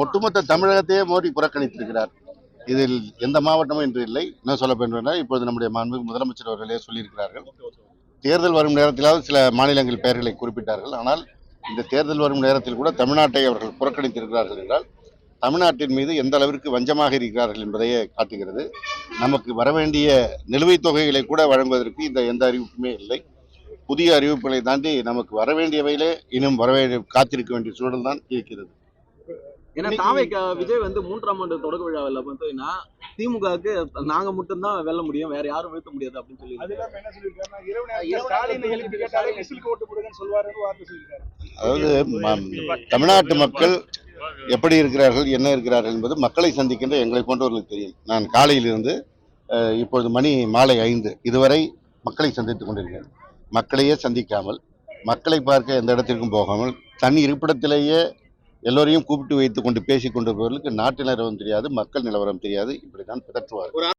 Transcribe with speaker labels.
Speaker 1: ஒட்டுமொத்த தமிழகத்தையே மோடி புறக்கணித்திருக்கிறார். இதில் எந்த மாவட்டமும் இன்று இல்லை. என்ன சொல்ல வேண்டும், இப்பொழுது நம்முடைய மாண்புமிகு முதலமைச்சர் அவர்களே சொல்லியிருக்கிறார்கள். தேர்தல் வரும் நேரத்திலாவது சில மாநிலங்கள் பெயர்களை குறிப்பிட்டார்கள். ஆனால் இந்த தேர்தல் வரும் நேரத்தில் கூட தமிழ்நாட்டை அவர்கள் புறக்கணித்திருக்கிறார்கள் என்றால் தமிழ்நாட்டின் மீது எந்த அளவிற்கு வஞ்சமாக இருக்கிறார்கள் என்பதையே காட்டுகிறது. நமக்கு வரவேண்டிய நிலுவைத் தொகைகளை கூட வழங்குவதற்கு இந்த எந்த அறிவிப்புமே இல்லை. புதிய அறிவிப்புகளை தாண்டி நமக்கு வரவேண்டியவையிலே இன்னும் காத்திருக்க வேண்டிய சூழல் தான் இருக்கிறது.
Speaker 2: ஏன்னா விஜய் வந்து 3ஆம் ஆண்டு தொடக்க விழாவில் பார்த்தீங்கன்னா திமுகவுக்கு நாங்க மட்டும்தான் வெல்ல முடியும், வேற யாரும் வீழ்த்த முடியாது அப்படின்னு சொல்லி
Speaker 1: அதாவது தமிழ்நாட்டு மக்கள் எப்படி இருக்கிறார்கள், என்ன இருக்கிறார்கள் என்பது மக்களை சந்திக்கின்ற எங்களை போன்றவர்களுக்கு தெரியும். நான் காலையிலிருந்து இப்பொழுது மணி மாலை 5 இதுவரை மக்களை சந்தித்துக் கொண்டிருக்கிறேன். மக்களையே சந்திக்காமல், மக்களை பார்க்க எந்த இடத்திற்கும் போகாமல், தனி இருப்பிடத்திலேயே எல்லோரையும் கூப்பிட்டு வைத்துக் கொண்டு பேசிக் கொண்டிருப்பவர்களுக்கு நாட்டு நிலவரம் தெரியாது, மக்கள் நிலவரம் தெரியாது. இப்படித்தான் பிதற்றுவார்கள்.